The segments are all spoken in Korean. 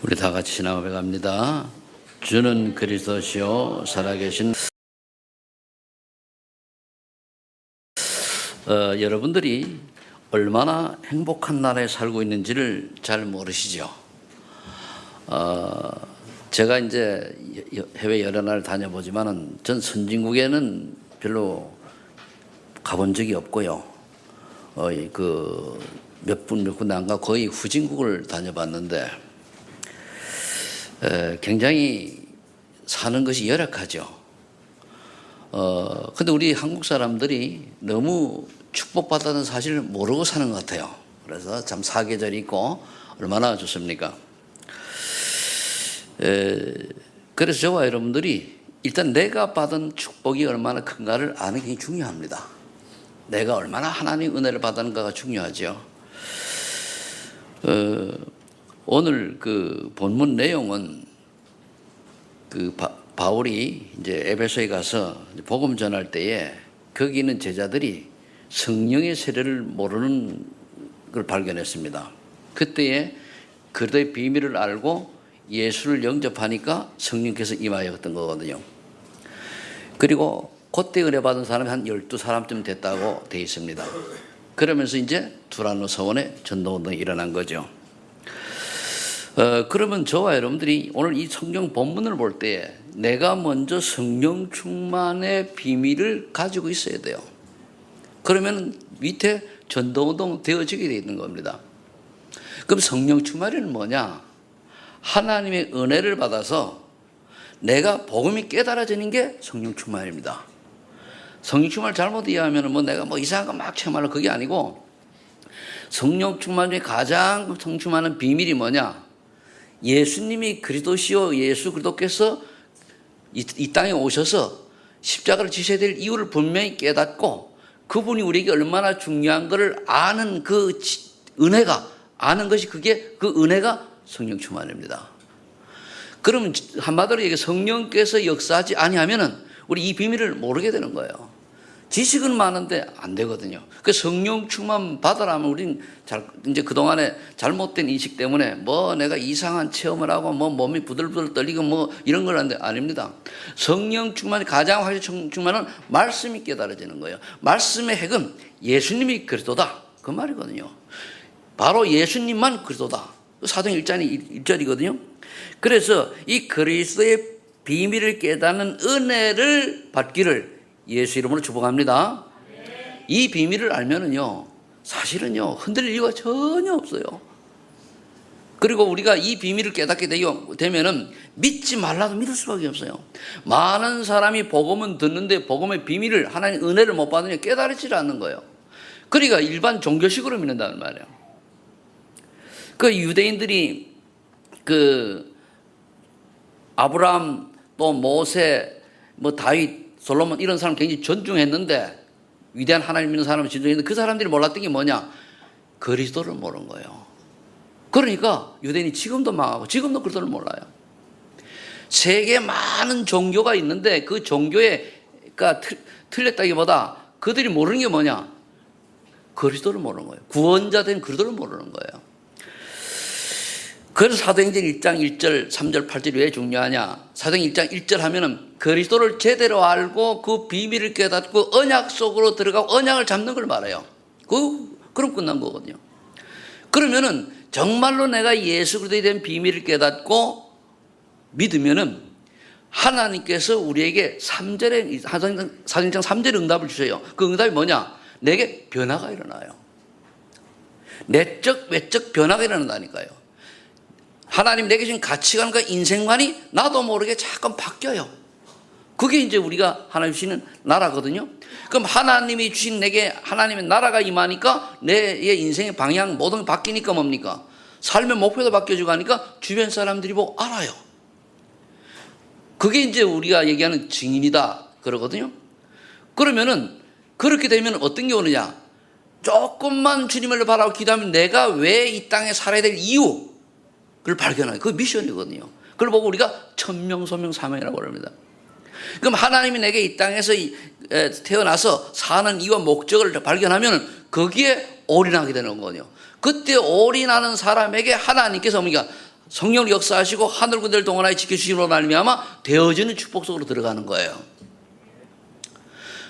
우리 다 같이 나아가 갑니다. 주는 그리스도시요 살아계신 여러분들이 얼마나 행복한 나라에 살고 있는지를 잘 모르시죠. 제가 이제 해외 여러 나라를 다녀보지만은 전 선진국에는 별로 가본 적이 없고요. 몇 군데 안 가 거의 후진국을 다녀봤는데 굉장히 사는 것이 열악하죠. 근데 우리 한국 사람들이 너무 축복받았다는 사실을 모르고 사는 것 같아요. 그래서 참 사계절이 있고 얼마나 좋습니까? 그래서 저와 여러분들이 일단 내가 받은 축복이 얼마나 큰가를 아는 게 중요합니다. 내가 얼마나 하나님 은혜를 받았는가가 중요하죠. 오늘 그 본문 내용은 바울이 이제 에베소에 가서 복음 전할 때에 거기 있는 제자들이 성령의 세례를 모르는 걸 발견했습니다. 그때에 그들의 비밀을 알고 예수를 영접하니까 성령께서 임하였던 거거든요. 그리고 그때 은혜 받은 사람이 한 12사람쯤 됐다고 되어 있습니다. 그러면서 이제 두란노 서원에 전도운동이 일어난 거죠. 그러면 저와 여러분들이 오늘 이 성경 본문을 볼 때 내가 먼저 성령 충만의 비밀을 가지고 있어야 돼요. 그러면 밑에 전도운동 되어지게 되어 있는 겁니다. 그럼 성령 충만은 뭐냐? 하나님의 은혜를 받아서 내가 복음이 깨달아지는 게 성령 충만입니다. 성령 충만을 잘못 이해하면 내가 이상한 거 막 체험하려 그게 아니고, 성령 충만 중에 가장 성령 충만한 비밀이 뭐냐? 예수님이 그리스도시요, 예수 그리스도께서 이 땅에 오셔서 십자가를 지셔야 될 이유를 분명히 깨닫고 그분이 우리에게 얼마나 중요한 것을 아는 그 은혜가, 아는 것이 그 은혜가 성령 충만입니다. 그러면 한마디로 얘기해 성령께서 역사하지 아니하면은 우리 이 비밀을 모르게 되는 거예요. 지식은 많은데 안 되거든요. 그 성령 충만 받으라면 우린 이제 그동안에 잘못된 인식 때문에 내가 이상한 체험을 하고 몸이 부들부들 떨리고 이런 걸 하는데 아닙니다. 성령 충만이 가장 확실히 충만은 말씀이 깨달아지는 거예요. 말씀의 핵은 예수님이 그리스도다. 그 말이거든요. 바로 예수님만 그리스도다. 사도행 1절이거든요. 그래서 이 그리스도의 비밀을 깨닫는 은혜를 받기를 예수 이름으로 축복합니다. 이 비밀을 알면은요, 사실은요, 흔들릴 이유가 전혀 없어요. 그리고 우리가 이 비밀을 깨닫게 되면은 믿지 말라도 믿을 수밖에 없어요. 많은 사람이 복음은 듣는데 복음의 비밀을, 하나님 은혜를 못 받으니 깨달지 않는 거예요. 그러니까 일반 종교식으로 믿는다는 말이에요. 그 유대인들이 아브라함 또 모세 다윗 솔로몬 이런 사람 굉장히 존중했는데, 위대한 하나님 믿는 사람을 존중했는데 그 사람들이 몰랐던 게 뭐냐? 그리스도를 모르는 거예요. 그러니까 유대인이 지금도 망하고 지금도 그리스도를 몰라요. 세계에 많은 종교가 있는데 그 종교가 틀렸다기보다 그들이 모르는 게 뭐냐? 그리스도를 모르는 거예요. 구원자 된 그리스도를 모르는 거예요. 그래서 사도행전 1장 1절, 3절, 8절이 왜 중요하냐? 사도행전 1장 1절 하면은 그리스도를 제대로 알고 그 비밀을 깨닫고 언약 속으로 들어가고 언약을 잡는 걸 말해요. 그럼 끝난 거거든요. 그러면은 정말로 내가 예수 그리스도에 대한 비밀을 깨닫고 믿으면은 하나님께서 우리에게 3절에, 사도행전 3절에 응답을 주세요. 그 응답이 뭐냐? 내게 변화가 일어나요. 내적, 외적 변화가 일어난다니까요. 하나님 내게 주신 가치관과 인생관이 나도 모르게 잠깐 바뀌어요. 그게 이제 우리가 하나님 주시는 나라거든요. 그럼 하나님이 주신 내게 하나님의 나라가 임하니까 내 인생의 방향 모든 게 바뀌니까 뭡니까? 삶의 목표도 바뀌어지고 하니까 주변 사람들이 보고 알아요. 그게 이제 우리가 얘기하는 증인이다 그러거든요. 그러면은 그렇게 되면 어떤 게 오느냐? 조금만 주님을 바라고 기도하면 내가 왜 이 땅에 살아야 될 이유 그걸 발견하는 그 미션이거든요. 그걸 보고 우리가 천명소명 사명이라고 합니다. 그럼 하나님이 내게 이 땅에서 태어나서 사는 이유와 목적을 발견하면 거기에 올인하게 되는 거거든요. 그때 올인하는 사람에게 하나님께서 뭡니까? 성령을 역사하시고 하늘 군대를 동원하여 지켜주심으로 말미암아 되어지는 축복 속으로 들어가는 거예요.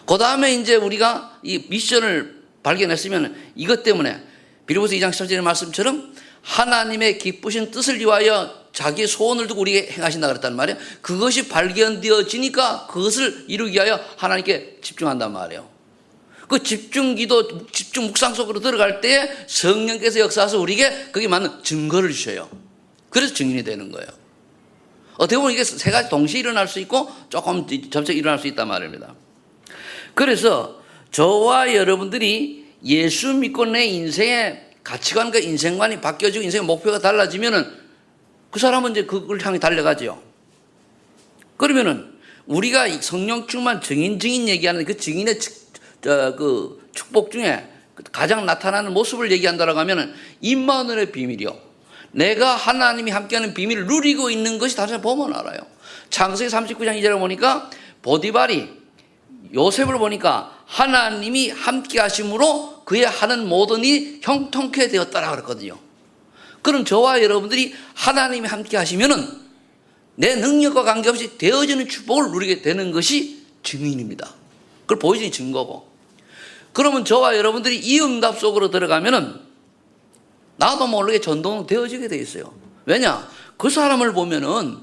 그 다음에 이제 우리가 이 미션을 발견했으면 이것 때문에 빌립보서 2장 17절의 말씀처럼 하나님의 기쁘신 뜻을 위하여 자기의 소원을 두고 우리에게 행하신다 그랬단 말이에요. 그것이 발견되어지니까 그것을 이루기 위하여 하나님께 집중한단 말이에요. 그 집중 기도, 집중 묵상 속으로 들어갈 때에 성령께서 역사해서 우리에게 거기에 맞는 증거를 주셔요. 그래서 증인이 되는 거예요. 어떻게 보면 이게 세 가지 동시에 일어날 수 있고 조금 점차 일어날 수 있단 말입니다. 그래서 저와 여러분들이 예수 믿고 내 인생의 가치관과 인생관이 바뀌어지고 인생의 목표가 달라지면은 그 사람은 이제 그걸 향해 달려가죠. 그러면은 우리가 성령 충만 증인 얘기하는 그 증인의 그 축복 중에 가장 나타나는 모습을 얘기한다라고 하면은 임마누엘의 비밀이요. 내가 하나님이 함께하는 비밀을 누리고 있는 것이 다시 보면 알아요. 창세기 39장 2절에 보니까 보디발이 요셉을 보니까 하나님이 함께 하심으로 그의 하는 모든 일이 형통케 되었다라고 그랬거든요. 그럼 저와 여러분들이 하나님이 함께 하시면은 내 능력과 관계없이 되어지는 축복을 누리게 되는 것이 증인입니다. 그걸 보여주는 증거고. 그러면 저와 여러분들이 이 응답 속으로 들어가면은 나도 모르게 전도는 되어지게 돼 있어요. 왜냐? 그 사람을 보면은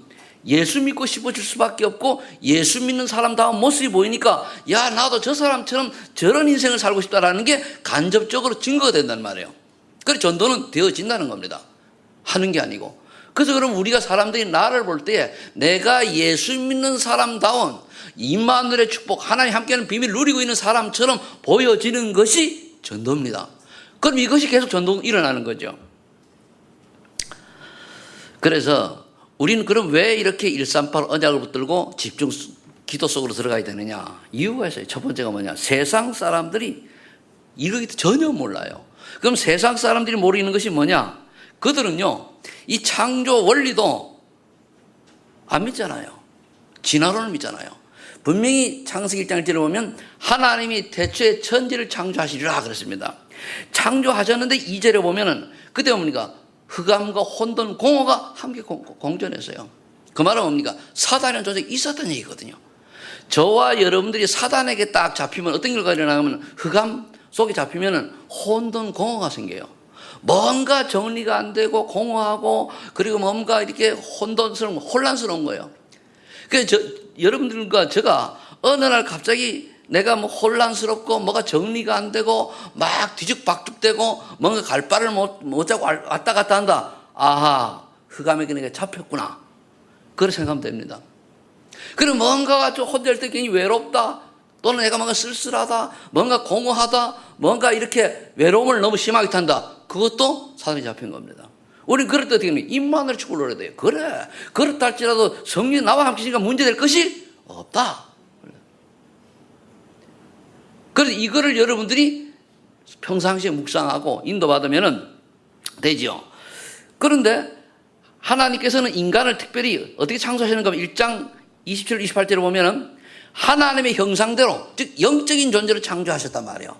예수 믿고 싶어질 수밖에 없고 예수 믿는 사람다운 모습이 보이니까 야 나도 저 사람처럼 저런 인생을 살고 싶다라는 게 간접적으로 증거가 된단 말이에요. 그래서 전도는 되어진다는 겁니다. 하는 게 아니고. 그래서 그럼 우리가 사람들이 나를 볼 때 내가 예수 믿는 사람다운 임마누엘의 축복 하나님 함께하는 비밀을 누리고 있는 사람처럼 보여지는 것이 전도입니다. 그럼 이것이 계속 전도가 일어나는 거죠. 그래서 우리는 그럼 왜 이렇게 138 언약을 붙들고 집중 기도 속으로 들어가야 되느냐? 이유가 있어요. 첫 번째가 뭐냐? 세상 사람들이 이러기 전혀 몰라요. 그럼 세상 사람들이 모르는 것이 뭐냐? 그들은요, 이 창조 원리도 안 믿잖아요. 진화론을 믿잖아요. 분명히 창세기 1장 1절을 보면 하나님이 태초에 천지를 창조하시리라 그랬습니다. 창조하셨는데 2절에 보면은 그때 뭡니까? 흑암과 혼돈, 공허가 함께 공존했어요. 그 말은 뭡니까? 사단이라는 존재가 있었던 얘기거든요. 저와 여러분들이 사단에게 딱 잡히면 어떤 결과가 일어나면 흑암 속에 잡히면은 혼돈, 공허가 생겨요. 뭔가 정리가 안 되고 공허하고 그리고 뭔가 이렇게 혼돈스러운, 혼란스러운 거예요. 그래서 여러분들과 제가 어느 날 갑자기 내가 뭐 혼란스럽고 뭐가 정리가 안 되고 막 뒤죽박죽되고 뭔가 갈 바를 못 잡고 왔다 갔다 한다. 아하, 흑암에게 내가 잡혔구나. 그렇게 생각하면 됩니다. 그리고 뭔가가 좀 혼자 때 괜히 외롭다. 또는 내가 뭔가 쓸쓸하다. 뭔가 공허하다. 뭔가 이렇게 외로움을 너무 심하게 탄다. 그것도 사단이 잡힌 겁니다. 우리는 그럴 때 어떻게 하면 임마누엘의 축복을 노려야 돼요. 그래. 그렇다 할지라도 성령이 나와 함께 있으니까 문제될 것이 없다. 그래서 이거를 여러분들이 평상시에 묵상하고 인도받으면 되죠. 그런데 하나님께서는 인간을 특별히 어떻게 창조하시는가 하면 1장 27, 28절을 보면 하나님의 형상대로 즉 영적인 존재로 창조하셨단 말이에요.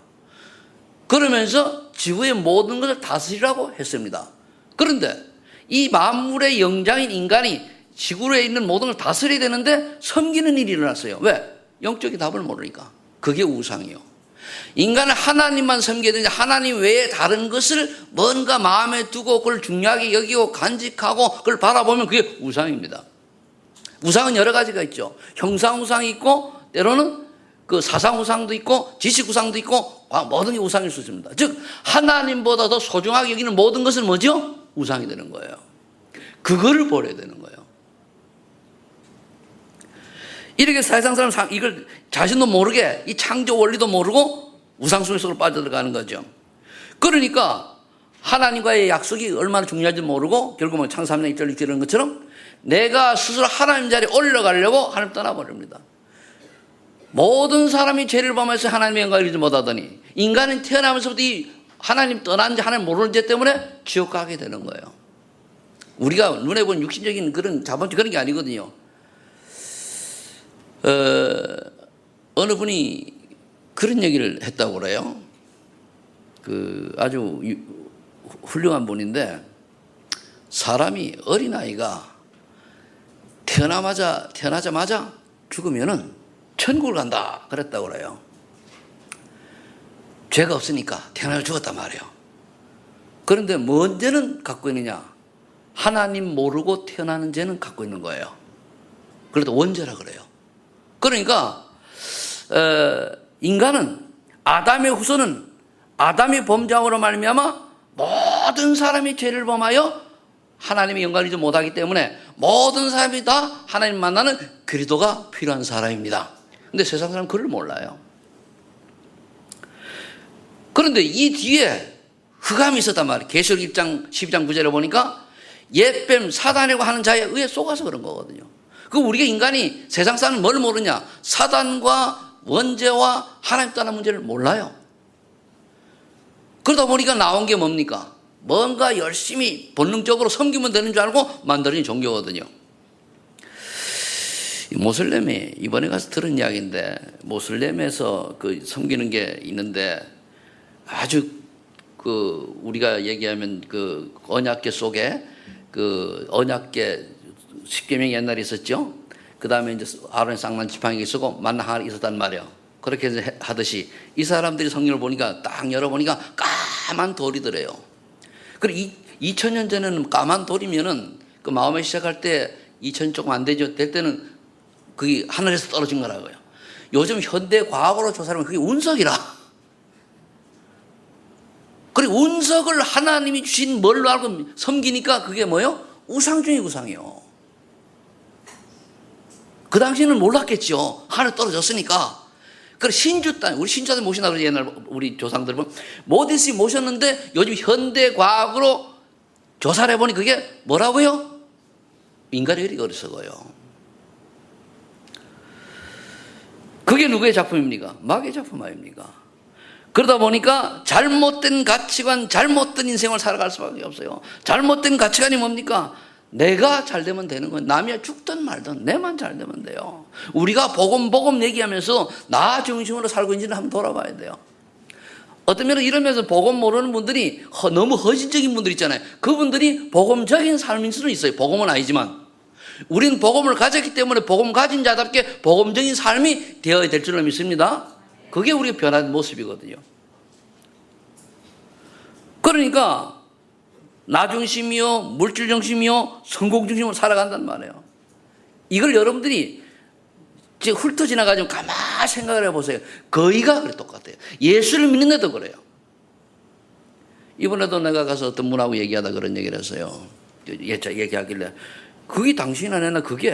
그러면서 지구의 모든 것을 다스리라고 했습니다. 그런데 이 만물의 영장인 인간이 지구에 있는 모든 걸 다스려야 되는데 섬기는 일이 일어났어요. 왜? 영적인 답을 모르니까. 그게 우상이요. 인간은 하나님만 섬겨야 되는데 하나님 외에 다른 것을 뭔가 마음에 두고 그걸 중요하게 여기고 간직하고 그걸 바라보면 그게 우상입니다. 우상은 여러 가지가 있죠. 형상우상이 있고 때로는 그 사상우상도 있고 지식우상도 있고 모든 게 우상일 수 있습니다. 즉 하나님보다 더 소중하게 여기는 모든 것은 뭐죠? 우상이 되는 거예요. 그거를 버려야 되는 거예요. 이렇게 세상 사람 이걸 자신도 모르게 이 창조 원리도 모르고 우상 속으로 빠져들어가는 거죠. 그러니까 하나님과의 약속이 얼마나 중요한지 모르고 결국은 창세기 3장 1절 6절 이런 것처럼 내가 스스로 하나님 자리에 올라가려고 하나님 떠나버립니다. 모든 사람이 죄를 범해서 하나님의 영광을 이루지 못하더니 인간은 태어나면서부터 이 하나님 떠난 지 하나님 모르는 죄 때문에 지옥 가게 되는 거예요. 우리가 눈에 보는 육신적인 그런 자본주의 그런 게 아니거든요. 어느 분이 그런 얘기를 했다고 그래요. 아주 훌륭한 분인데 사람이 어린아이가 태어나자마자 죽으면은 천국을 간다 그랬다고 그래요. 죄가 없으니까 태어나서 죽었단 말이에요. 그런데 뭔 죄는 갖고 있느냐? 하나님 모르고 태어나는 죄는 갖고 있는 거예요. 그래도 원죄라 그래요. 그러니까 인간은 아담의 후손은 아담이 범죄함으로 말미암아 모든 사람이 죄를 범하여 하나님의 영광을 이루지 못하기 때문에 모든 사람이 다 하나님 만나는 그리스도가 필요한 사람입니다. 근데 세상 사람은 그걸 몰라요. 그런데 이 뒤에 흑암이 있었단 말이에요. 계시록 1장 12장 9절에 보니까 옛뱀 사단이라고 하는 자에 의해 속아서 그런 거거든요. 그 우리가 인간이 세상 사람은 뭘 모르냐? 사단과 원죄와 하나님 떠난 문제를 몰라요. 그러다 보니까 나온 게 뭡니까? 뭔가 열심히 본능적으로 섬기면 되는 줄 알고 만들어진 종교거든요. 모슬렘이 이번에 가서 들은 이야기인데, 모슬렘에서 그 섬기는 게 있는데 아주 그 우리가 얘기하면 그 언약궤 속에 그 언약궤 십계명이 옛날에 있었죠. 그 다음에 이제 아론의 쌍난 지팡이가 있었고 만나 하나 있었단 말이에요. 그렇게 해서 하듯이 이 사람들이 성경을 보니까 딱 열어보니까 까만 돌이더래요. 그리고 2000년 전에는 까만 돌이면은 그 마음에 시작할 때 2000년 조금 안 되죠. 될 때는 그게 하늘에서 떨어진 거라고요. 요즘 현대 과학으로 조사하면 그게 운석이라. 그리고 운석을 하나님이 주신 뭘로 알고 섬기니까 그게 뭐요? 우상 중의 우상이요. 그 당시에는 몰랐겠죠. 하늘 떨어졌으니까. 그래 신주 땅, 우리 신주한테 모신다 그러지 옛날 우리 조상들 보면 모디스 모셨는데 요즘 현대 과학으로 조사를 해보니 그게 뭐라고요? 인간의 의리가 어리석어요. 그게 누구의 작품입니까? 마귀의 작품 아닙니까? 그러다 보니까 잘못된 가치관, 잘못된 인생을 살아갈 수밖에 없어요. 잘못된 가치관이 뭡니까? 내가 잘 되면 되는 건 남이 죽든 말든 내만 잘 되면 돼요. 우리가 복음 얘기하면서 나 중심으로 살고 있는지는 한번 돌아봐야 돼요. 어떤 면은 이러면서 복음 모르는 분들이 너무 허진적인 분들 있잖아요. 그분들이 복음적인 삶일 수는 있어요. 복음은 아니지만 우리는 복음을 가졌기 때문에 복음 가진 자답게 복음적인 삶이 되어야 될 줄로 믿습니다. 그게 우리가 변한 모습이거든요. 그러니까 나 중심이요, 물질 중심이요, 성공 중심으로 살아간단 말이에요. 이걸 여러분들이 지금 훑어 지나가지고 가만히 생각을 해보세요. 거의가 그래 똑같아요. 예수를 믿는 데도 그래요. 이번에도 내가 가서 어떤 분하고 얘기하다 그런 얘기를 했어요. 얘기하길래 그게 당신 안에는 그게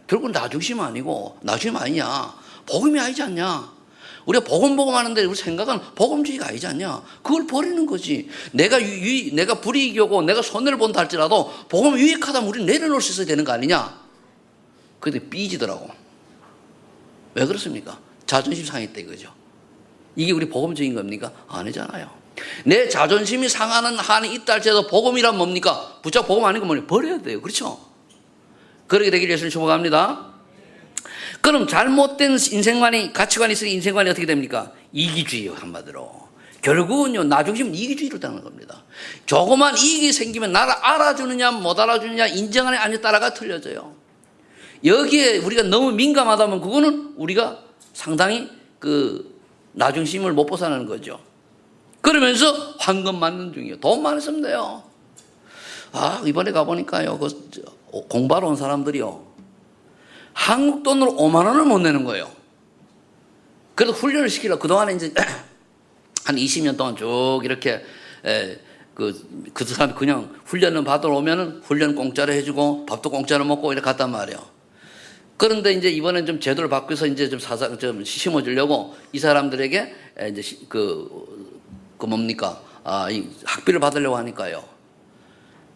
결국은 나 중심 아니고 나 중심 아니냐. 복음이 아니지 않냐. 우리가 복음 하는데 우리 생각은 복음주의가 아니지 않냐. 그걸 버리는 거지. 내가 불이익이고 내가 손해를 본다 할지라도 복음 유익하다면 우리는 내려놓을 수 있어야 되는 거 아니냐. 근데 삐지더라고. 왜 그렇습니까? 자존심 상했다 이거죠. 이게 우리 복음주의인 겁니까? 아니잖아요. 내 자존심이 상하는 한이 있다 할지라도 복음이란 뭡니까? 부쩍 복음 아닌 거 뭐냐? 버려야 돼요. 그렇죠? 그렇게 되길 예수를 축복합니다. 그럼 잘못된 인생관이, 가치관이 있으니 인생관이 어떻게 됩니까? 이기주의요, 한마디로. 결국은요, 나 중심 이기주의로 따는 겁니다. 조그만 이익이 생기면 나를 알아주느냐, 못 알아주느냐, 인정하느냐, 아니냐 따라가 틀려져요. 여기에 우리가 너무 민감하다면 그거는 우리가 상당히 나 중심을 못 벗어나는 거죠. 그러면서 황금 맞는 중이에요. 돈 많이 쓰면 돼요. 이번에 가보니까요, 공부하러 온 사람들이요. 한국 돈으로 5만 원을 못 내는 거예요. 그래도 훈련을 시키려고 그동안에 이제 한 20년 동안 쭉 이렇게 그 사람이 그냥 훈련을 받으러 오면은 훈련 공짜로 해주고 밥도 공짜로 먹고 이렇게 갔단 말이에요. 그런데 이제 이번엔 좀 제도를 바꿔서 이제 좀 심어주려고 이 사람들에게 이제 뭡니까? 이 학비를 받으려고 하니까요.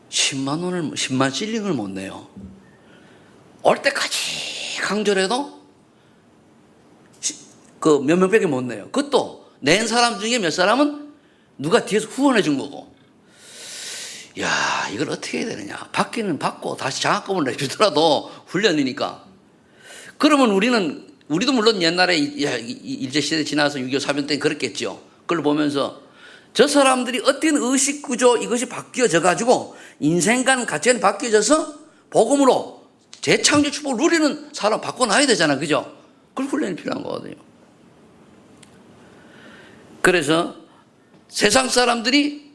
10만 실링을 못 내요. 올 때까지 강조해도 몇 명밖에 못 내요. 그것도 낸 사람 중에 몇 사람은 누가 뒤에서 후원해 준 거고. 야, 이걸 어떻게 해야 되느냐. 받기는 받고 다시 장학금을 내주더라도 훈련이니까. 그러면 우리도 물론 옛날에 일제시대 지나서 6.25 사변 때 그랬겠죠. 그걸 보면서 저 사람들이 어떤 의식 구조 이것이 바뀌어져 가지고 인생관 가치관이 바뀌어져서 복음으로 재창조 축복을 누리는 사람 바꿔놔야 되잖아. 그죠? 그걸 훈련이 필요한 거거든요. 그래서 세상 사람들이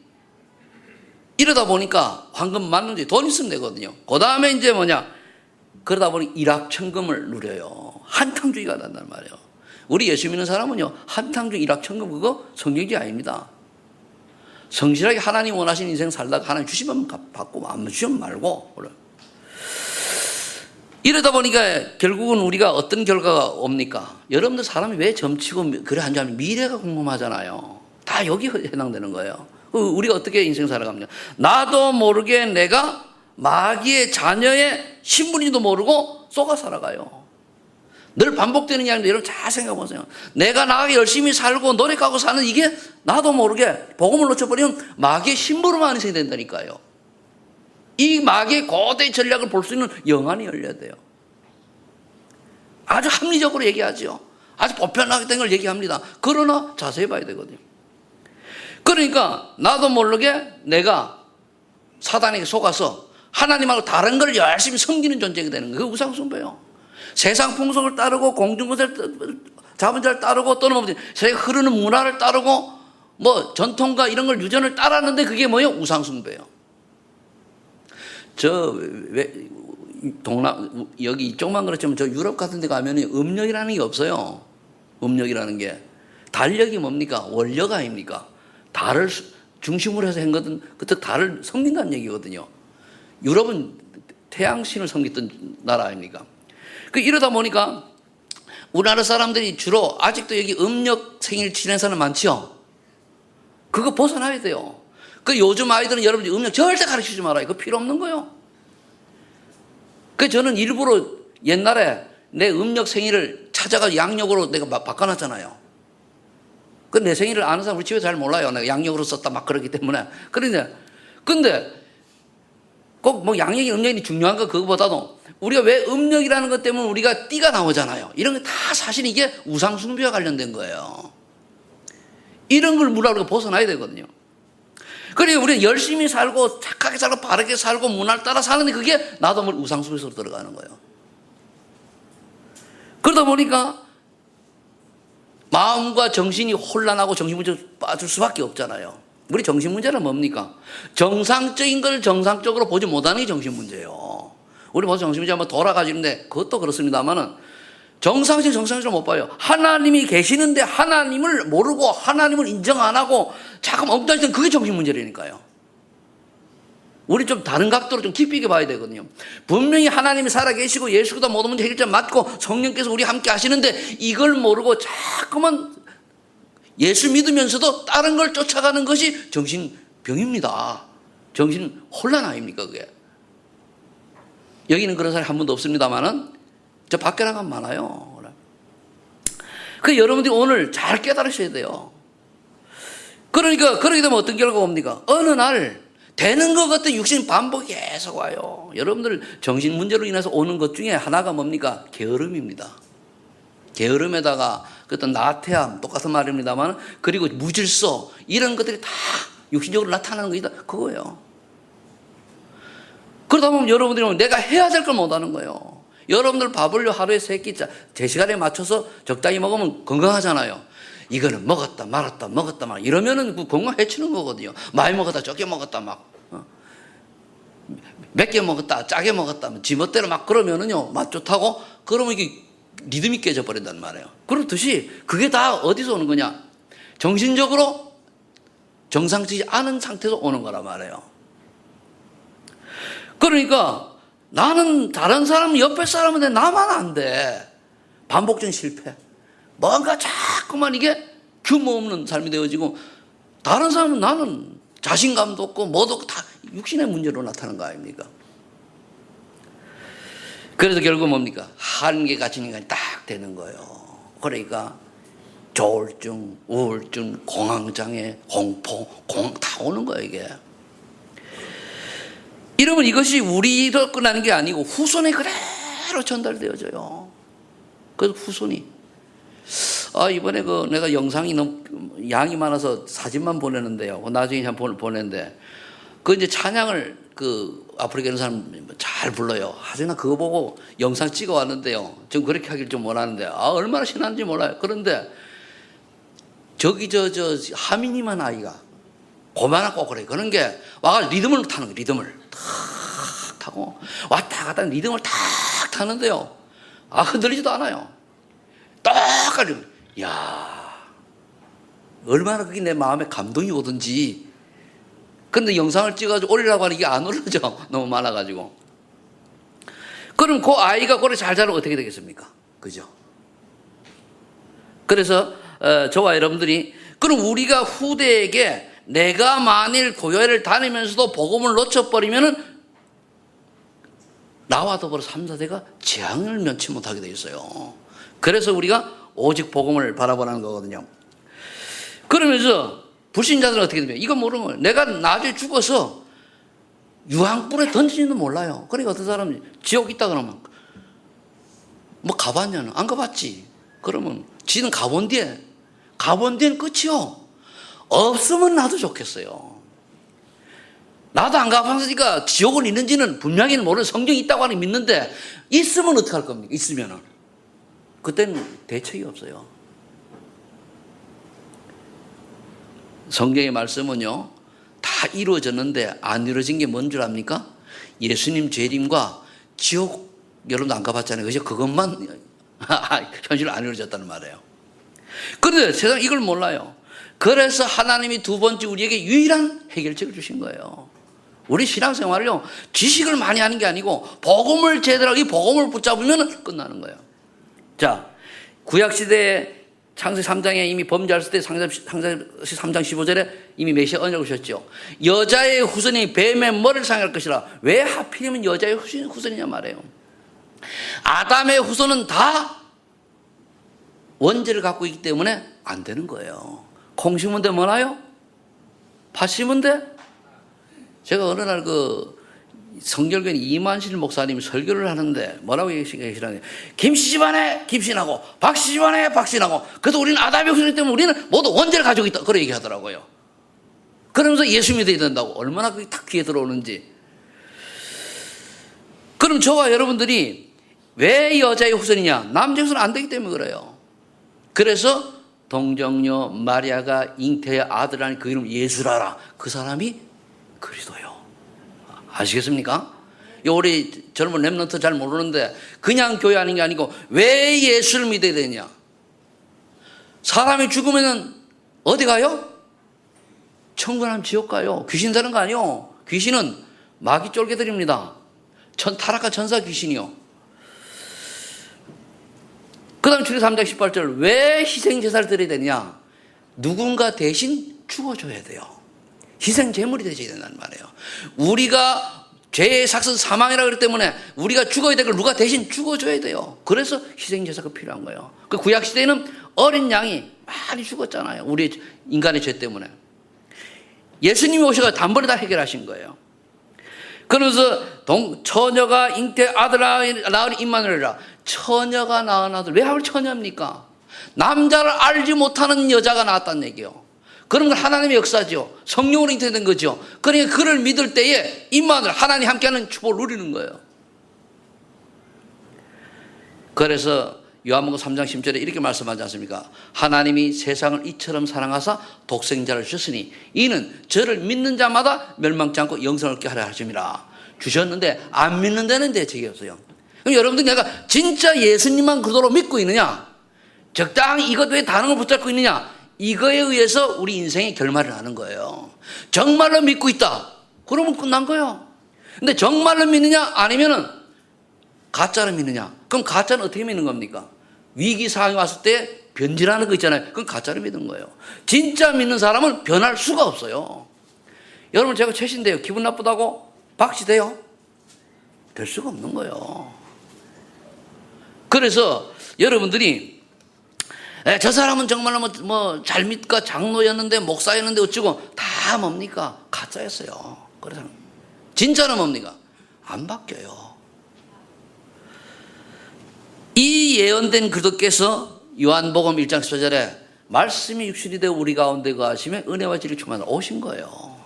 이러다 보니까 황금 맞는지 돈 있으면 되거든요. 그 다음에 이제 뭐냐. 그러다 보니 일확천금을 누려요. 한탕주의가 난단 말이에요. 우리 예수 믿는 사람은요, 한탕주의, 일확천금 그거 성경이 아닙니다. 성실하게 하나님 원하시는 인생 살다가 하나님 주시면 받고 안 주시면 말고. 이러다 보니까 결국은 우리가 어떤 결과가 옵니까? 여러분들 사람이 왜 점치고 그래 한지 알면 미래가 궁금하잖아요. 다 여기 해당되는 거예요. 우리가 어떻게 인생 살아갑니까? 나도 모르게 내가 마귀의 자녀의 신분인지도 모르고 속아 살아가요. 늘 반복되는 이야기인데 여러분 잘 생각해 보세요. 내가 나가게 열심히 살고 노력하고 사는 이게 나도 모르게 복음을 놓쳐버리면 마귀의 심부름만 인생이 된다니까요. 이 마귀의 고대 전략을 볼 수 있는 영안이 열려야 돼요. 아주 합리적으로 얘기하죠. 아주 보편하게 된 걸 얘기합니다. 그러나 자세히 봐야 되거든요. 그러니까 나도 모르게 내가 사단에게 속아서 하나님하고 다른 걸 열심히 섬기는 존재가 되는 거예요. 그게 우상숭배예요. 세상 풍속을 따르고 공중것을 잡은 자를 따르고 또는 뭐 세상 흐르는 문화를 따르고 뭐 전통과 이런 걸 유전을 따랐는데 그게 뭐예요? 우상숭배예요. 여기 이쪽만 그렇지만 저 유럽 같은 데 가면 음력이라는 게 없어요. 음력이라는 게. 달력이 뭡니까? 원력 아닙니까? 달을 중심으로 해서 한 것은 그때 달을 섬긴다는 얘기거든요. 유럽은 태양신을 섬겼던 나라 아닙니까? 이러다 보니까 우리나라 사람들이 주로 아직도 여기 음력 생일 지내는 사람 많죠? 그거 벗어나야 돼요. 요즘 아이들은 여러분들 음력 절대 가르치지 말아요. 그거 필요 없는 거예요. 저는 일부러 옛날에 내 음력 생일을 찾아가 양력으로 내가 바꿔놨잖아요. 내 생일을 아는 사람 우리 집에서 잘 몰라요. 내가 양력으로 썼다 막 그러기 때문에. 근데 꼭 뭐 양력이 음력이 중요한 거 그거보다도 우리가 왜 음력이라는 것 때문에 우리가 띠가 나오잖아요. 이런 게 다 사실 이게 우상숭배와 관련된 거예요. 이런 걸 우리가 벗어나야 되거든요. 그리고 우리는 열심히 살고 착하게 살고 바르게 살고 문화를 따라 사는데 그게 나도 모르게 우상숭배로 들어가는 거예요. 그러다 보니까 마음과 정신이 혼란하고 정신문제로 빠질 수밖에 없잖아요. 우리 정신문제는 뭡니까? 정상적인 걸 정상적으로 보지 못하는 게 정신문제예요. 우리 벌써 정신문제 한번 돌아가지는데 그것도 그렇습니다만은 정상적으로 못 봐요. 하나님이 계시는데 하나님을 모르고 하나님을 인정 안 하고 자꾸 엉뚱할 때는 그게 정신문제라니까요. 우리 좀 다른 각도로 좀 깊이 있게 봐야 되거든요. 분명히 하나님이 살아계시고 예수가 모든 문제 해결자 맞고 성령께서 우리 함께 하시는데 이걸 모르고 자꾸만 예수 믿으면서도 다른 걸 쫓아가는 것이 정신병입니다. 정신 혼란 아닙니까 그게. 여기는 그런 사람이 한 분도 없습니다만은 저 밖에 나가면 많아요. 여러분들이 오늘 잘 깨달으셔야 돼요. 그러니까 그러게 되면 어떤 결과가 옵니까? 어느 날 되는 것 같은 육신 반복이 계속 와요. 여러분들 정신 문제로 인해서 오는 것 중에 하나가 뭡니까? 게으름입니다. 게으름에다가 어떤 나태함, 똑같은 말입니다만, 그리고 무질서, 이런 것들이 다 육신적으로 나타나는 것이다. 그거예요. 그러다 보면 여러분들이 내가 해야 될 걸 못하는 거예요. 여러분들 밥을요, 하루에 3끼, 제 시간에 맞춰서 적당히 먹으면 건강하잖아요. 이거는 먹었다 말았다 이러면은 그 건강 해치는 거거든요. 많이 먹었다 적게 먹었다 몇 개 먹었다 짜게 먹었다 지멋대로 막 그러면은요 맛 좋다고 그러면 이게 리듬이 깨져 버린단 말이에요. 그렇듯이 그게 다 어디서 오는 거냐? 정신적으로 정상적이지 않은 상태에서 오는 거란 말이에요. 그러니까 나는 다른 사람 옆에 사람인데 나만 안 돼. 반복적인 실패. 뭔가 자꾸만 이게 규모 없는 삶이 되어지고 다른 사람은 나는 자신감도 없고 뭐도 없고 다 육신의 문제로 나타나는 거 아닙니까? 그래서 결국 뭡니까? 한계 가진 인간이 딱 되는 거예요. 그러니까 조울증, 우울증, 공황장애, 공포, 다 오는 거예요 이게. 이러면 이것이 우리로 끝나는 게 아니고 후손에 그대로 전달되어져요. 그래서 후손이 이번에 내가 영상이 너무 양이 많아서 사진만 보내는데요. 나중에 한번 보내는데, 이제 찬양을 아프리카 있는 사람 잘 불러요. 하지만 그거 보고 영상 찍어 왔는데요. 좀 그렇게 하길 좀 원하는데, 얼마나 신나는지 몰라요. 그런데, 저기 하민이만 아이가, 고만하고 그래. 그런 게, 와가 리듬을 타는 거예요. 리듬을. 탁 타고, 왔다 갔다 리듬을 탁 타는데요. 흔들리지도 않아요. 똑같이, 얼마나 그게 내 마음에 감동이 오든지. 그런데 영상을 찍어가지고 올리라고 하는 게 안 올라죠. 너무 많아가지고. 그럼 그 아이가 그걸 잘 자라면 어떻게 되겠습니까? 그죠? 그래서, 저와 여러분들이, 그럼 우리가 후대에게 내가 만일 교회를 다니면서도 복음을 놓쳐버리면은 나와 더불어 3, 4대가 재앙을 면치 못하게 되어 있어요. 그래서 우리가 오직 복음을 바라보라는 거거든요. 그러면서 불신자들은 어떻게 됩니까? 이거 모르는 거예요. 내가 나중에 죽어서 유황불에 던지지도 몰라요. 그러니까 어떤 사람이 지옥 있다 그러면 가봤냐는? 안 가봤지. 그러면 지는 가본 뒤엔 끝이요. 없으면 나도 좋겠어요. 나도 안 가봤으니까 지옥은 있는지는 분명히는 모르는, 성경이 있다고 하는 믿는데 있으면 어떡할 겁니까? 있으면은 그때는 대책이 없어요. 성경의 말씀은요 다 이루어졌는데 안 이루어진 게 뭔 줄 압니까? 예수님 재림과 지옥. 여러분도 안 가봤잖아요. 그죠? 그것만 현실로 안 이루어졌다는 말이에요. 그런데 세상 이걸 몰라요. 그래서 하나님이 두 번째 우리에게 유일한 해결책을 주신 거예요. 우리 신앙생활을요 지식을 많이 하는 게 아니고 복음을 제대로 이 복음을 붙잡으면 끝나는 거예요. 자, 구약시대에 창세기 3장에 이미 범죄했을 때 창세기 3장 15절에 이미 메시아 언약을 주셨죠. 여자의 후손이 뱀의 머리를 상할 것이라. 왜 하필이면 여자의 후손이냐 말이에요. 아담의 후손은 다 원죄를 갖고 있기 때문에 안 되는 거예요. 콩 심은 데 뭐나요? 팥 심은 데? 제가 어느 날 성결교회 이만실 목사님이 설교를 하는데 뭐라고 얘기하시냐면 김씨 집안에 김씨나고 박씨 집안에 박씨나고 그래서 우리는 아담의 후손이기 때문에 우리는 모두 원죄를 가지고 있다. 그런 얘기하더라고요. 그러면서 예수 믿어야 된다고. 얼마나 그게 탁 귀에 들어오는지. 그럼 저와 여러분들이 왜 여자의 후손이냐? 남자의 후손은 안 되기 때문에 그래요. 그래서 동정녀 마리아가 잉태의 아들이라는 그 이름 예수라라. 그 사람이 그리스도예요. 아시겠습니까? 우리 젊은 랩런트 잘 모르는데 그냥 교회 하는 게 아니고 왜 예수를 믿어야 되냐? 사람이 죽으면 어디 가요? 천국 가면 지옥 가요. 귀신 되는 거 아니요. 귀신은 마귀 쫄개들입니다. 타락한 천사 귀신이요. 그 다음 출애굽기 3장 18절 왜 희생제사를 드려야 되냐? 누군가 대신 죽어줘야 돼요. 희생제물이 되셔야 된다는 말이에요. 우리가 죄의 삭선 사망이라고 그랬기 때문에 우리가 죽어야 될 걸 누가 대신 죽어줘야 돼요. 그래서 희생제사가 필요한 거예요. 그 구약시대에는 어린 양이 많이 죽었잖아요. 우리 인간의 죄 때문에. 예수님이 오셔서 단번에 다 해결하신 거예요. 그러면서 처녀가 잉태 아들아 낳은 임마누엘이라. 처녀가 낳은 아들. 왜 하필 처녀입니까? 남자를 알지 못하는 여자가 낳았다는 얘기예요. 그런 건 하나님의 역사죠. 성령으로 잉태된 거죠. 그러니까 그를 믿을 때에 임마누엘 하나님 함께하는 축복을 누리는 거예요. 그래서 요한복음 3장 10절에 이렇게 말씀하지 않습니까? 하나님이 세상을 이처럼 사랑하사 독생자를 주셨으니 이는 저를 믿는 자마다 멸망치 않고 영생을 얻게 하려 하심이라. 주셨는데 안 믿는 데는 대책이 없어요. 그럼 여러분들 내가 진짜 예수님만 그대로 믿고 있느냐? 적당히 이것 외에 다른 걸 붙잡고 있느냐? 이거에 의해서 우리 인생의 결말을 하는 거예요. 정말로 믿고 있다. 그러면 끝난 거예요. 근데 정말로 믿느냐? 아니면은 가짜로 믿느냐? 그럼 가짜는 어떻게 믿는 겁니까? 위기 상황이 왔을 때 변질하는 거 있잖아요. 그건 가짜로 믿는 거예요. 진짜 믿는 사람은 변할 수가 없어요. 여러분 제가 최신데요. 기분 나쁘다고 박시돼요? 될 수가 없는 거예요. 그래서 여러분들이 저 사람은 정말로 잘 믿고 장로였는데 목사였는데 어쩌고 다 뭡니까? 가짜였어요. 그래서 진짜는 뭡니까? 안 바뀌어요. 이 예언된 그리스도께서 요한복음 1장 14절에 말씀이 육신이 되어 우리 가운데 거하시며 은혜와 진리 충만하여 오신 거예요.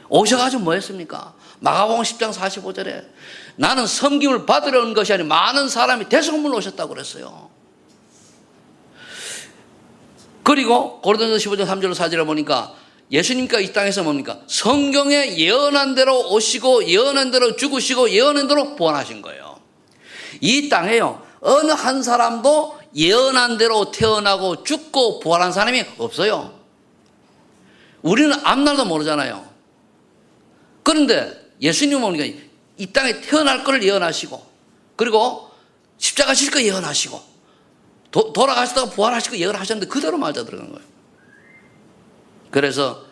오셔가지고 뭐 했습니까? 마가복음 10장 45절에 나는 섬김을 받으러 온 것이 아니라 많은 사람이 대성문으로 오셨다고 그랬어요. 그리고 고린도전서 15장 3절로 4절에 보니까 예수님께서 이 땅에서 뭡니까? 성경에 예언한 대로 오시고 예언한 대로 죽으시고 예언한 대로 부활하신 거예요. 이 땅에요, 어느 한 사람도 예언한 대로 태어나고 죽고 부활한 사람이 없어요. 우리는 앞날도 모르잖아요. 그런데 예수님은 뭡니까? 이 땅에 태어날 것을 예언하시고, 그리고 십자가 질 거 예언하시고, 돌아가시다가 부활하시고 예언하셨는데 그대로 맞아 들어간 거예요. 그래서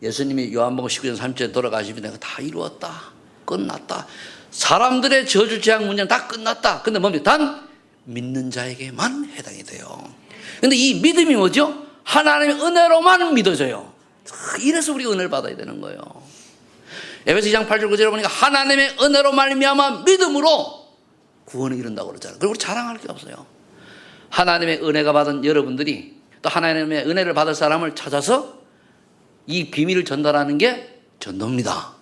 예수님이 요한복음 19장 3절에 돌아가시면 내가 다 이루었다, 끝났다, 사람들의 저주 재앙 문제는 다 끝났다. 근데 뭡니까? 단 믿는 자에게만 해당이 돼요. 근데 이 믿음이 뭐죠? 하나님의 은혜로만 믿어져요. 이래서 우리가 은혜를 받아야 되는 거예요. 에베소 2장 8절 9절에 보니까 하나님의 은혜로 말미암아 믿음으로 구원을 이룬다고 그러잖아요. 그리고 우리 자랑할 게 없어요. 하나님의 은혜가 받은 여러분들이 또 하나님의 은혜를 받을 사람을 찾아서 이 비밀을 전달하는 게 전도입니다.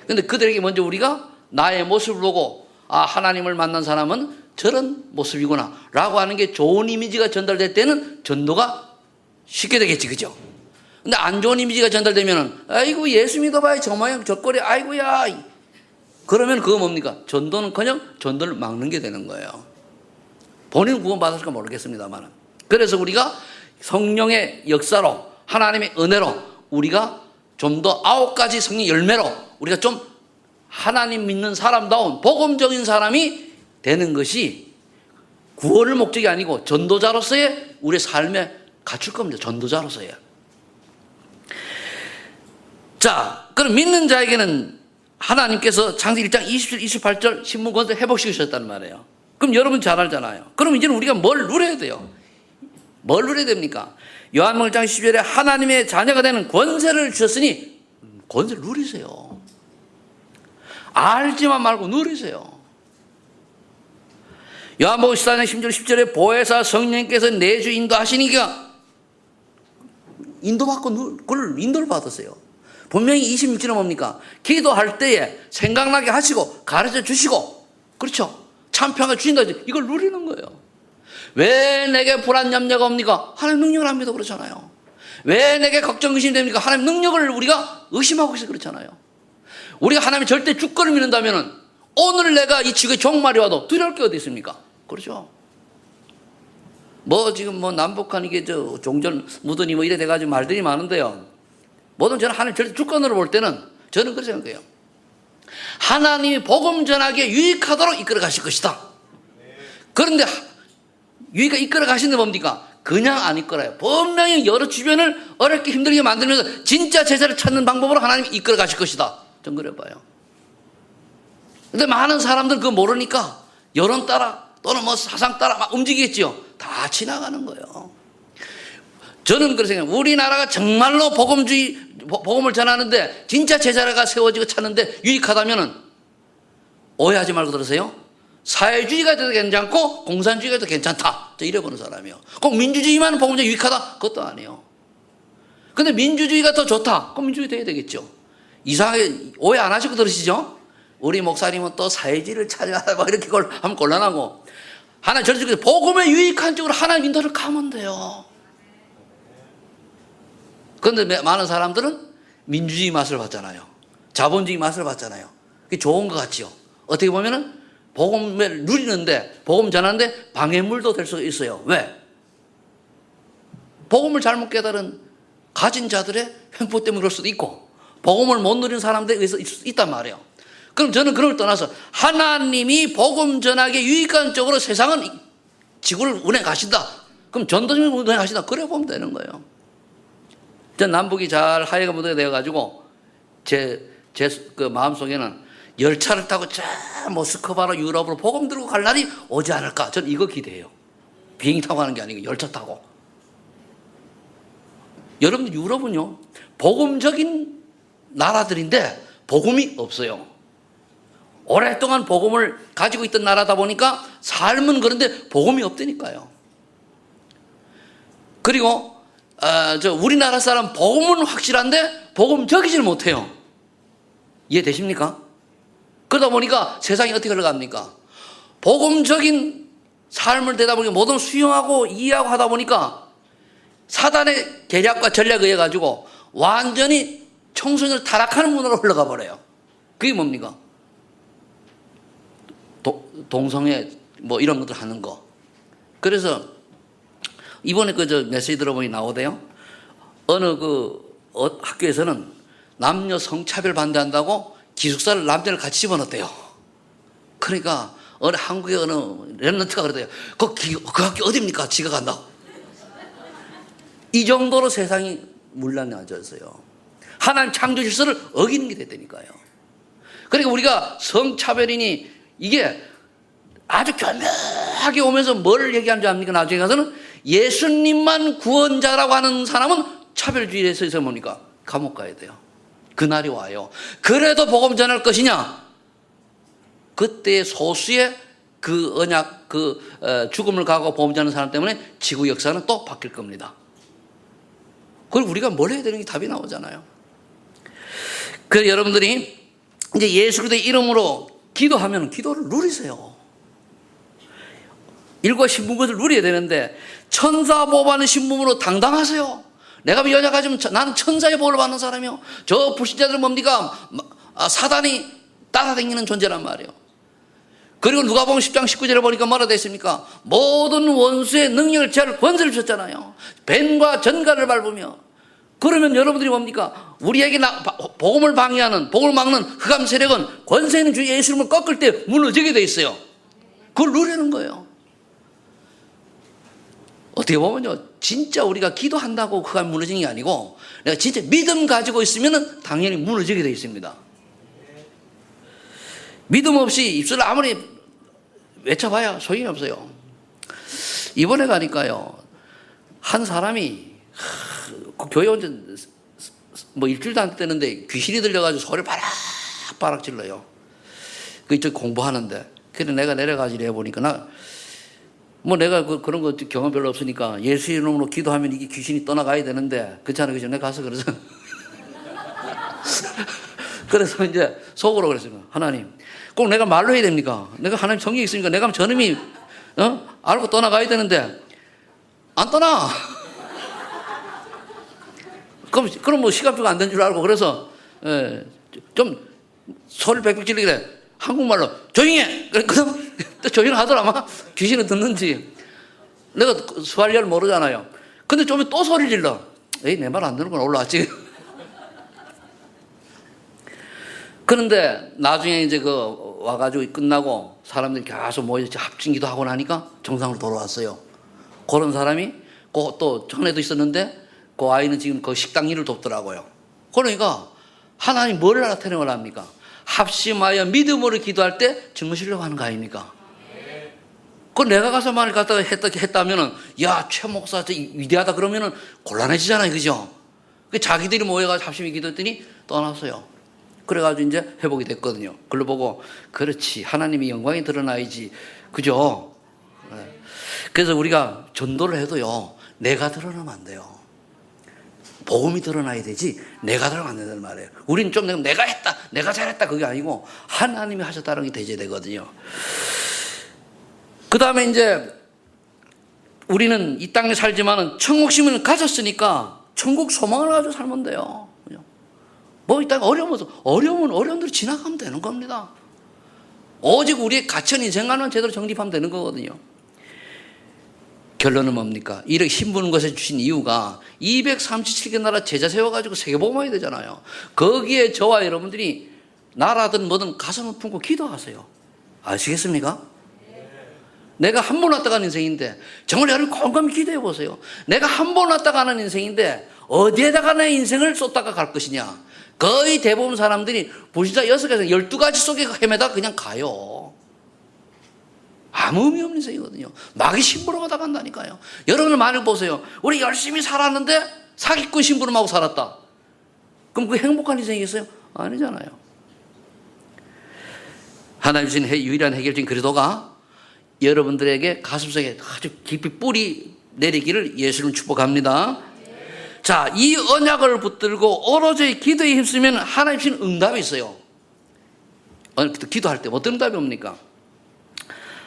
그런데 그들에게 먼저 우리가 나의 모습을 보고 아, 하나님을 만난 사람은 저런 모습이구나 라고 하는 게 좋은 이미지가 전달될 때는 전도가 쉽게 되겠지, 그죠? 근데 안 좋은 이미지가 전달되면은 아이고 예수 믿어봐야 저 모양 저 꼴이 아이고야, 그러면 그거 뭡니까? 전도는 그냥 전도를 막는 게 되는 거예요. 본인은 구원받았을까 모르겠습니다만. 그래서 우리가 성령의 역사로 하나님의 은혜로 우리가 좀 더 9가지 성령 열매로 우리가 좀 하나님 믿는 사람다운 복음적인 사람이 되는 것이 구원을 목적이 아니고 전도자로서의 우리의 삶에 갖출 겁니다. 전도자로서의. 자, 그럼 믿는 자에게는 하나님께서 창세기 1장 27, 28절 신문 권세 회복시키셨단 말이에요. 그럼 여러분 잘 알잖아요. 그럼 이제는 우리가 뭘 누려야 돼요? 뭘 누려야 됩니까? 요한복음 1장 10절에 하나님의 자녀가 되는 권세를 주셨으니 권세를 누리세요. 알지만 말고 누리세요. 요한복음 14장 10절에 보혜사 성령께서 내주 인도하시니까 인도받고 그걸 인도를 받으세요. 분명히 26절은 뭡니까? 기도할 때에 생각나게 하시고 가르쳐 주시고, 그렇죠? 참 평안을 주신다. 이걸 누리는 거예요. 왜 내게 불안 염려가 옵니까? 하나님 능력을 안 믿어 그렇잖아요. 왜 내게 걱정 의심이 됩니까? 하나님 능력을 우리가 의심하고 있어 그렇잖아요. 우리가 하나님의 절대 주권을 믿는다면 오늘 내가 이 지구에 종말이 와도 두려울 게 어디 있습니까? 그렇죠? 뭐 지금 뭐 남북한 이게 저 종전 무더니 뭐 이래 돼가지고 말들이 많은데요. 뭐든 저는 하나님 절대 주권으로 볼 때는 저는 그렇게 생각해요. 하나님이 복음 전하기에 유익하도록 이끌어 가실 것이다. 그런데 이끌어 가시는 뭡니까? 그냥 안 이끌어요. 분명히 여러 주변을 어렵게 힘들게 만들면서 진짜 제자를 찾는 방법으로 하나님이 이끌어 가실 것이다. 좀 그래봐요. 근데 많은 사람들은 그거 모르니까 여론 따라 또는 뭐 사상 따라 막 움직이겠죠. 다 지나가는 거예요. 저는 그렇게 생각해요. 우리나라가 정말로 복음을 전하는데 진짜 제자가 세워지고 찾는데 유익하다면은 오해하지 말고 들으세요. 사회주의가 돼도 괜찮고 공산주의가 돼도 괜찮다. 저 이래 보는 사람이요. 꼭 민주주의만 복음 전에 유익하다? 그것도 아니에요. 근데 민주주의가 더 좋다? 그럼 민주주의 돼야 되겠죠. 이상하게 오해 안 하시고 들으시죠? 우리 목사님은 또 사회주의를 찾아가다 막 이렇게 하면 곤란하고, 하나 저렇게 복음에 유익한 쪽으로 하나님 인도를 가면 돼요. 그런데 많은 사람들은 민주주의 맛을 봤잖아요. 자본주의 맛을 봤잖아요. 그게 좋은 것 같지요. 어떻게 보면은 복음을 누리는데, 복음 전하는데 방해물도 될 수 있어요. 왜? 복음을 잘못 깨달은 가진 자들의 횡포 때문에 그럴 수도 있고, 복음을 못 누리는 사람들에 의해서 있단 말이에요. 그럼 저는 그걸 떠나서 하나님이 복음 전하기에 유익한 쪽으로 세상은 지구를 운행 가신다. 그럼 전도적인 운행 가신다. 그래 보면 되는 거예요. 전 남북이 잘 하여가 무대가 되어가지고 그 마음속에는 열차를 타고 저 모스크바로 유럽으로 복음 들고 갈 날이 오지 않을까. 저는 이거 기대해요. 비행기 타고 가는 게 아니고 열차 타고. 여러분들 유럽은요, 복음적인 나라들인데 복음이 없어요. 오랫동안 복음을 가지고 있던 나라다 보니까 삶은 그런데 복음이 없다니까요. 그리고 우리나라 사람 복음은 확실한데 복음 적이질 못해요. 이해되십니까? 그러다 보니까 세상이 어떻게 흘러갑니까? 복음적인 삶을 되다 보니까 모든 수용하고 이해하고 하다 보니까 사단의 계략과 전략에 의해 가지고 완전히 청소년을 타락하는 문화로 흘러가 버려요. 그게 뭡니까? 동성애 뭐 이런 것들 하는 거. 그래서 이번에 메시지 들어보니 나오대요. 어느 학교에서는 남녀 성차별 반대한다고 기숙사를 남자를 같이 집어넣었대요. 그러니까 한국의 어느 랩런트가 그러대요. 그 학교 어디입니까? 지가 간다고. 이 정도로 세상이 문란에 앉았어요. 하나님 창조 질서를 어기는 게 됐다니까요. 그러니까 우리가 성차별이니 이게 아주 교묘하게 오면서 뭘 얘기하는지 압니까? 나중에 가서는 예수님만 구원자라고 하는 사람은 차별주의에서 있어 뭡니까? 감옥 가야 돼요. 그날이 와요. 그래도 복음 전할 것이냐? 그때 소수의 그 언약, 죽음을 가고 복음 전하는 사람 때문에 지구 역사는 또 바뀔 겁니다. 그리고 우리가 뭘 해야 되는 게 답이 나오잖아요. 그래서 여러분들이 이제 예수 그리스도의 이름으로 기도하면 기도를 누리세요. 일과 신부것을 누려야 되는데 천사 보호받는 신부로 당당하세요. 내가 연약하지만 나는 천사의 보호를 받는 사람이요. 저 불신자들은 뭡니까? 사단이 따라다니는 존재란 말이에요. 그리고 누가복음 10장 19절에 보니까 뭐라 되어 있습니까? 모든 원수의 능력을 제할 권세를 주셨잖아요. 뱀과 전갈을 밟으며. 그러면 여러분들이 뭡니까? 우리에게 복음을 방해하는, 복음을 막는 흑암 세력은 권세 있는 주 예수 이름을 꺾을 때 무너지게 돼 있어요. 그걸 누리는 거예요. 어떻게 보면요, 진짜 우리가 기도한다고 흑암이 무너지는 게 아니고 내가 진짜 믿음 가지고 있으면 당연히 무너지게 돼 있습니다. 믿음 없이 입술을 아무리 외쳐봐야 소용이 없어요. 이번에 가니까요, 한 사람이 교회 온 지 뭐 일주일도 안 됐는데 귀신이 들려가지고 소리를 바락바락 질러요. 이쪽 공부하는데. 그래서 내가 내려가지고 해보니까 내가 그런 거 경험 별로 없으니까 예수 이름으로 기도하면 이게 귀신이 떠나가야 되는데 그렇잖아요. 그죠? 내가 가서 그래서 그래서 이제 속으로 그랬어요. 하나님, 꼭 내가 말로 해야 됩니까? 내가 하나님 성경이 있으니까 내가 저놈이 알고 떠나가야 되는데 안 떠나. 그럼 뭐 시간표가 안 된 줄 알고 그래서 좀 소리를 빽빽 지르길래 한국말로 조용히 해. 그랬거든. 또 조용히 하더라. 아마 귀신은 듣는지. 내가 스왈리아를 모르잖아요. 근데 좀 또 소리 질러. 에이, 내 말 안 듣는구나. 올라왔지. 그런데 나중에 이제 와가지고 끝나고 사람들이 계속 모여서 합진기도 하고 나니까 정상으로 돌아왔어요. 그런 사람이 또 전에도 있었는데 그 아이는 지금 그 식당 일을 돕더라고요. 그러니까 하나님 뭘 나타내고 합니까? 합심하여 믿음으로 기도할 때 증거시려고 하는 거 아닙니까? 그 내가 가서 말을 갖다가 했다면은 야, 최 목사 위대하다 그러면은 곤란해지잖아요. 그죠? 자기들이 모여가지고 합심히 기도했더니 떠났어요. 그래가지고 이제 회복이 됐거든요. 그걸 보고 그렇지, 하나님의 영광이 드러나야지. 그죠? 그래서 우리가 전도를 해도요, 내가 드러나면 안 돼요. 복음이 드러나야 되지 내가 드러나면 안 된다는 말이에요. 우리는 좀 내가 했다, 내가 잘했다 그게 아니고 하나님이 하셨다는 게 대제야 되거든요. 그 다음에 이제 우리는 이 땅에 살지만은 천국 시민을 가졌으니까 천국 소망을 가지고 살면 돼요. 뭐 이 땅에 어려움들이 지나가면 되는 겁니다. 오직 우리의 갇힌 인생관만 제대로 정립하면 되는 거거든요. 결론은 뭡니까? 이렇게 힘부는 것에 주신 이유가 237개 나라 제자 세워가지고 세계복음화해야 되잖아요. 거기에 저와 여러분들이 나라든 뭐든 가슴을 품고 기도하세요. 아시겠습니까? 내가 한 번 왔다 가는 인생인데 정말 여러분 곰곰이 기도해 보세요. 내가 한 번 왔다 가는 인생인데 어디에다가 내 인생을 쏟다가 갈 것이냐. 거의 대부분 사람들이 불신자 6가지, 12가지 속에 헤매다 그냥 가요. 아무 의미 없는 인생이거든요. 마귀 심부름하다 간다니까요. 여러분들 많이 보세요. 우리 열심히 살았는데 사기꾼 심부름하고 살았다. 그럼 그 행복한 인생이겠어요? 아니잖아요. 하나님 주신 유일한 해결적인 그리도가 여러분들에게 가슴속에 아주 깊이 뿌리 내리기를 예수님 축복합니다. 자, 이 언약을 붙들고 오로지 기도에 힘쓰면 하나님 주시는 응답이 있어요. 기도할 때 어떤 응답이 옵니까?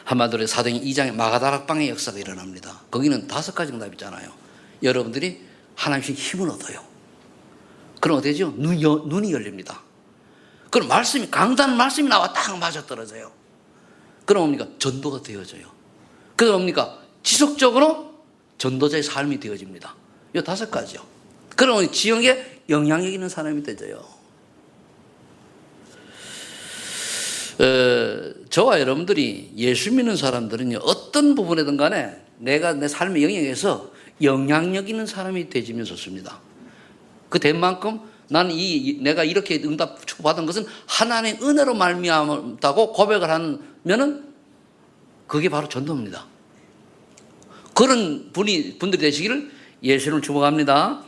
한마디로 사도행 2장의 마가다락방의 역사가 일어납니다. 거기는 5가지 응답이 있잖아요. 여러분들이 하나님 주시는 힘을 얻어요. 그럼 어떻게 되죠? 눈이 열립니다. 그럼 말씀이, 강단 말씀이 나와 딱 맞아떨어져요. 그럼 뭡니까? 전도가 되어져요. 그럼 뭡니까? 지속적으로 전도자의 삶이 되어집니다. 이 5가지요. 그러면 지역에 영향력 있는 사람이 되져요. 저와 여러분들이 예수 믿는 사람들은요, 어떤 부분이든 간에 내가 내 삶의 영역에서 영향력 있는 사람이 되지면 좋습니다. 그 된 만큼 나는 내가 이렇게 응답 축복받은 것은 하나님의 은혜로 말미암았다고 고백을 하면은 그게 바로 전도입니다. 그런 분들이 되시기를 예수님을 축복합니다.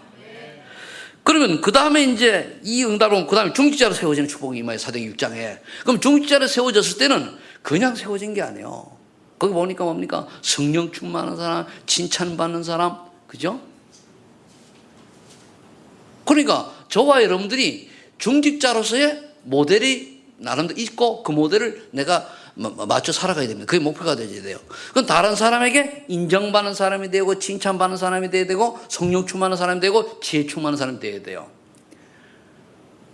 그러면 그 다음에 이제 이 응답은 그 다음에 중직자로 세워지는 축복이 임하여 사도행 6장에. 그럼 중직자로 세워졌을 때는 그냥 세워진 게 아니에요. 거기 보니까 뭡니까? 성령 충만한 사람, 칭찬받는 사람, 그죠? 그러니까 저와 여러분들이 중직자로서의 모델이 나름대로 있고 그 모델을 내가 맞춰 살아가야 됩니다. 그게 목표가 되어야 돼요. 그건 다른 사람에게 인정받는 사람이 되고 칭찬받는 사람이 되어야 되고 성령 충만한 사람이 되고 지혜 충만한 사람이 되어야 돼요.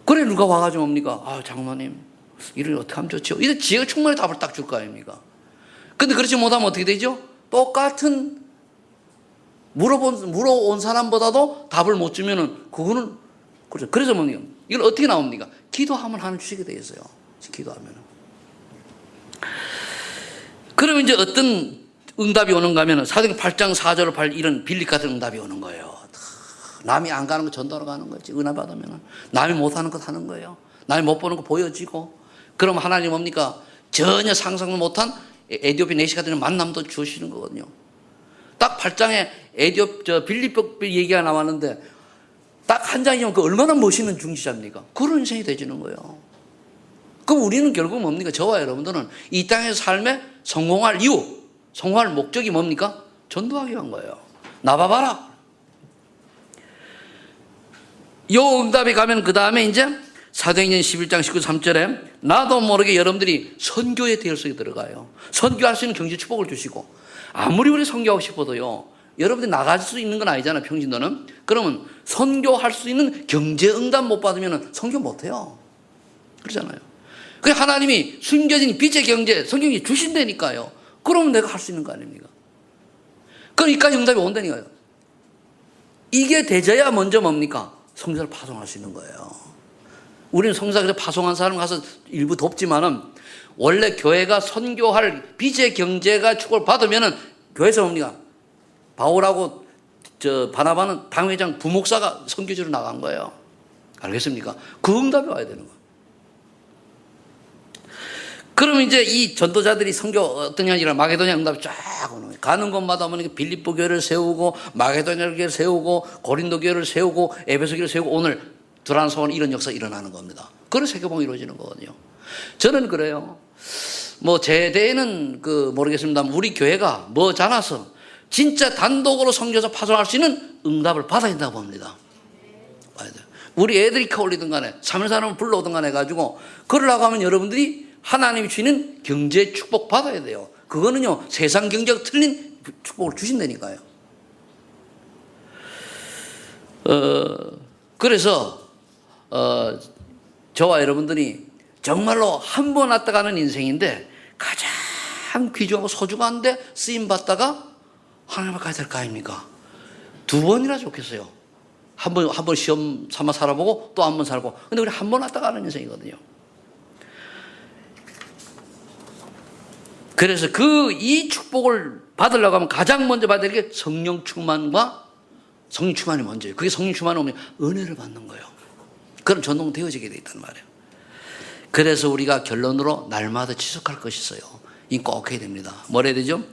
그래 누가 와가지고 뭡니까? 아 장로님 이를 어떻게 하면 좋죠? 이제 지혜가 충만히 답을 딱 줄 거 아닙니까? 근데 그렇지 못하면 어떻게 되죠? 똑같은 물어온 사람보다도 답을 못 주면은 그거는 그렇죠. 그래서 뭡니까? 이걸 어떻게 나옵니까? 기도하면 하나님 주시게 돼 있어요. 기도하면은. 그러면 이제 어떤 응답이 오는가 하면 사도행 8장 4절 8 이런 빌립 같은 응답이 오는 거예요. 남이 안 가는 거 전도하러 가는 거지. 은혜 받으면 남이 못 하는 거 하는 거예요. 남이 못 보는 거 보여지고. 그럼 하나님 뭡니까? 전혀 상상도 못한 에티오피아 내시 같은 만남도 주시는 거거든요. 딱 8장에 빌립 얘기가 나왔는데 딱 한 장이면 그 얼마나 멋있는 중지자입니까? 그런 인생이 되지는 거예요. 그럼 우리는 결국 뭡니까? 저와 여러분들은 이 땅의 삶에 성공할 이유, 성공할 목적이 뭡니까? 전도하기 위한 거예요. 나봐봐라. 요 응답에 가면 그 다음에 이제 사도행전 11장 19, 3절에 나도 모르게 여러분들이 선교의 대열 속에 들어가요. 선교할 수 있는 경제 축복을 주시고 아무리 우리 선교하고 싶어도요. 여러분들이 나갈 수 있는 건 아니잖아요. 평신도는. 그러면 선교할 수 있는 경제 응답 못 받으면 선교 못 해요. 그렇잖아요. 그 하나님이 숨겨진 빛의 경제, 성경이 주신다니까요. 그러면 내가 할 수 있는 거 아닙니까? 그러니까 응답이 온다니까요. 이게 되져야 먼저 뭡니까? 성사를 파송할 수 있는 거예요. 우리는 성사에서 파송한 사람 가서 일부 돕지만은 원래 교회가 선교할 빛의 경제가 축복을 받으면은 교회에서 뭡니까? 바울하고 바나바는 당회장 부목사가 선교지로 나간 거예요. 알겠습니까? 그 응답이 와야 되는 거예요. 그러면 이제 이 전도자들이 선교 어떤 형이라 마게도냐 응답이 쫙 오는 거예요. 가는 곳마다 보면 빌립보 교회를 세우고 마게도냐 교회를 세우고 고린도 교회를 세우고 에베소 교회를 세우고 오늘 드란소원 이런 역사가 일어나는 겁니다. 그런 세계봉이 이루어지는 거거든요. 저는 그래요. 뭐 제대는 모르겠습니다만 우리 교회가 뭐 자라서 진짜 단독으로 선교사 파송할 수 있는 응답을 받아야 된다고 봅니다. 우리 애들이 커올리든 간에 3일 사람을 불러오든 간에 해가지고 그러려고 하면 여러분들이 하나님이 주시는 경제 축복 받아야 돼요. 그거는요 세상 경제가 틀린 축복을 주신다니까요. 그래서 저와 여러분들이 정말로 한 번 왔다 가는 인생인데 가장 귀중하고 소중한데 쓰임 받다가 하나님 앞에 가야 될 거 아닙니까? 2번이나 좋겠어요. 한 번 시험 삼아 살아보고 또 한 번 살고. 근데 우리 한 번 왔다 가는 인생이거든요. 그래서 이 축복을 받으려고 하면 가장 먼저 받아야 될 게 성령 충만과 성령 충만이 먼저예요. 그게 성령 충만이 오면 은혜를 받는 거예요. 그럼 전동 되어지게 돼 있단 말이에요. 그래서 우리가 결론으로 날마다 지속할 것이 있어요. 이 꼭 해야 됩니다. 뭐라 해야 되죠?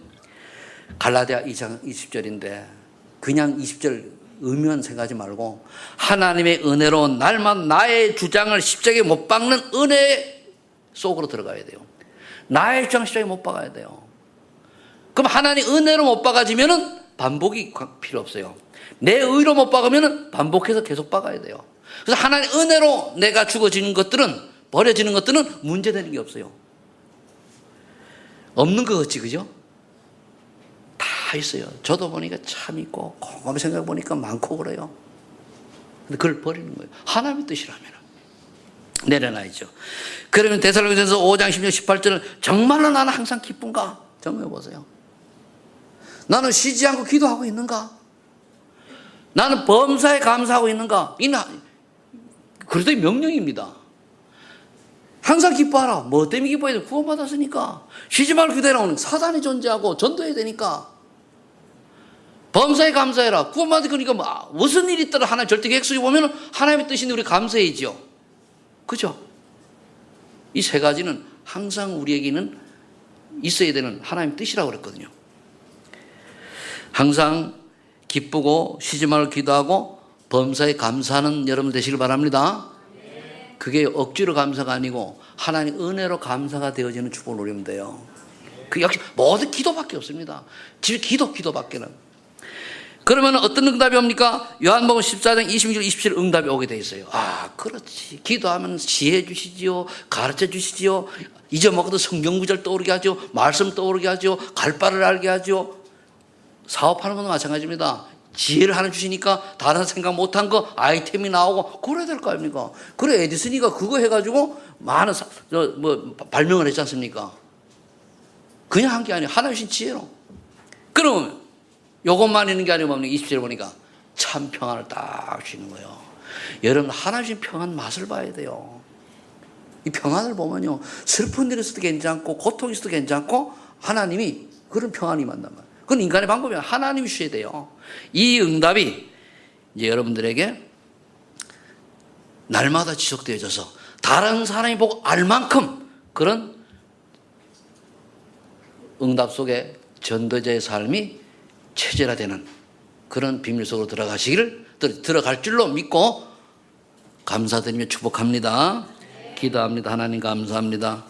갈라디아 2장 20절인데 그냥 20절 의미만 생각하지 말고 하나님의 은혜로 날마다 나의 주장을 십자가에 못 박는 은혜 속으로 들어가야 돼요. 나의 주장 십자가에 못 박아야 돼요. 그럼 하나님 은혜로 못 박아지면은 반복이 필요 없어요. 내 의로 못 박으면 반복해서 계속 박아야 돼요. 그래서 하나님 은혜로 내가 죽어지는 것들은, 버려지는 것들은 문제되는 게 없어요. 없는 것 같지, 그죠? 다 있어요. 저도 보니까 참 있고 곰곰이 생각해 보니까 많고 그래요. 근데 그걸 버리는 거예요. 하나님의 뜻이라면 내려놔야죠. 그러면 데살로니가전서 5장 16, 18절은 정말로 나는 항상 기쁜가? 정말 보세요. 나는 쉬지 않고 기도하고 있는가? 나는 범사에 감사하고 있는가? 이는 그리스도의 명령입니다. 항상 기뻐하라. 뭐 때문에 기뻐해야 돼? 구원받았으니까. 쉬지 말고 기도해라. 사단이 존재하고 전도해야 되니까. 범사에 감사해라. 구원받으니까 뭐 무슨 일이 있더라. 하나님 절대 계획 속에 보면 하나님의 뜻인데 우리 감사해야죠. 그죠? 이 세 가지는 항상 우리에게는 있어야 되는 하나님의 뜻이라고 그랬거든요. 항상 기쁘고 쉬지 말고 기도하고 범사에 감사하는 여러분 되시길 바랍니다. 그게 억지로 감사가 아니고 하나님 은혜로 감사가 되어지는 축복을 누리면 돼요. 그 역시 모든 기도밖에 없습니다. 기도밖에는. 그러면 어떤 응답이 옵니까? 요한복음 14장 26, 27 응답이 오게 돼 있어요. 아, 그렇지. 기도하면 지혜 주시지요. 가르쳐 주시지요. 잊어먹어도 성경 구절 떠오르게 하죠. 말씀 떠오르게 하죠. 갈 바를 알게 하죠. 사업하는 것도 마찬가지입니다. 지혜를 하나 주시니까 다른 생각 못한 거 아이템이 나오고 그래야 될 거 아닙니까? 그래 에디슨이가 그거 해가지고 많은 발명을 했지 않습니까? 그냥 한 게 아니에요. 하나 주신 지혜로. 그러면 요것만 있는 게 아니고 20절에 보니까 참 평안을 딱 주시는 거예요. 여러분 하나 주신 평안 맛을 봐야 돼요. 이 평안을 보면요, 슬픈 일이 있어도 괜찮고 고통이 있어도 괜찮고 하나님이 그런 평안이 만난 말이에요. 그건 인간의 방법이 아니라 하나님이 주셔야 돼요. 이 응답이 이제 여러분들에게 날마다 지속되어져서 다른 사람이 보고 알 만큼 그런 응답 속에 전도자의 삶이 체질화되는 그런 비밀 속으로 들어갈 줄로 믿고 감사드리며 축복합니다. 기도합니다. 하나님 감사합니다.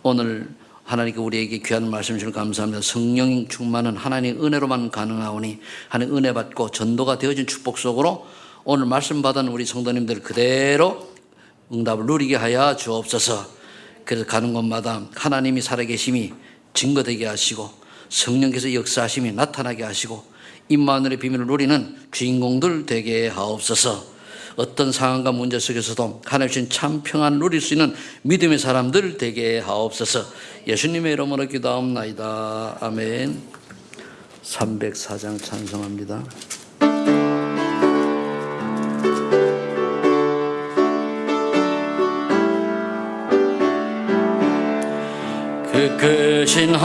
오늘 하나님께 우리에게 귀한 말씀 주시는 감사합니다. 성령 충만은 하나님의 은혜로만 가능하오니 하나님 은혜 받고 전도가 되어진 축복 속으로 오늘 말씀 받은 우리 성도님들 그대로 응답을 누리게 하여 주옵소서. 그래서 가는 곳마다 하나님이 살아계심이 증거되게 하시고 성령께서 역사하심이 나타나게 하시고 임마누엘의 비밀을 누리는 주인공들 되게 하옵소서. 어떤 상황과 문제 속에서도 하나님 주신 참 평안을 누릴 수 있는 믿음의 사람들 되게 하옵소서. 예수님의 이름으로 기도하옵나이다. 아멘. 304장 찬송합니다. 그 크신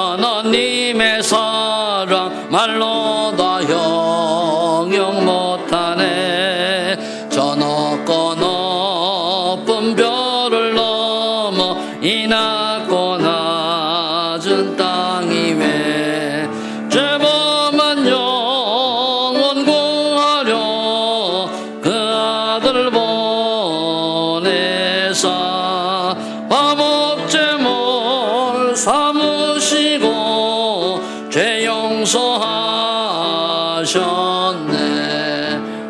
하나님의 사랑 말로 다 형용 못하네. 저 높고 높은 별을 넘어 이 낮고 낮은 땅임에 죄범한 영혼 구하려 그 아들 보내사 화목제물 삼으시고 죄 용서하셨네.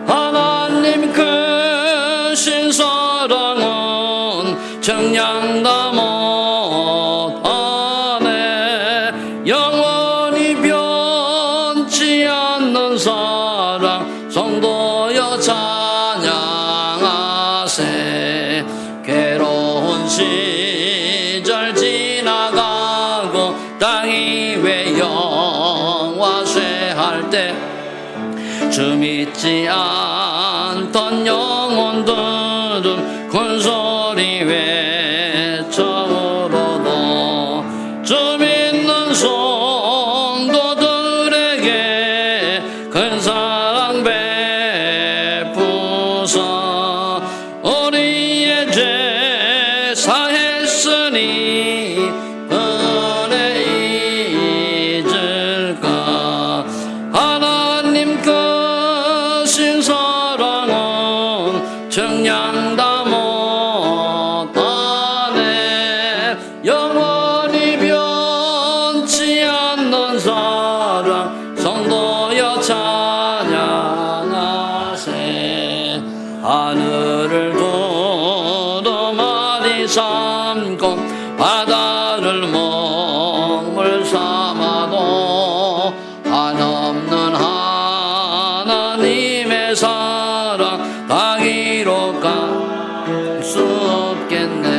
하나님 크신 사랑은 정량 다 못하네. 영원히 변치 않는 사랑 성도여 찬양하세. 괴로운 시절 지나가고 땅 위에 영화쇠할 때 주 믿지 않던 영혼들은 큰소리 외쳐오로도 주 믿는 성도들에게 큰 사랑 베푸사. 우리의 죄 사했으니 은혜 잊을까. 하나님 크신 사랑은 정량 다 없겠네.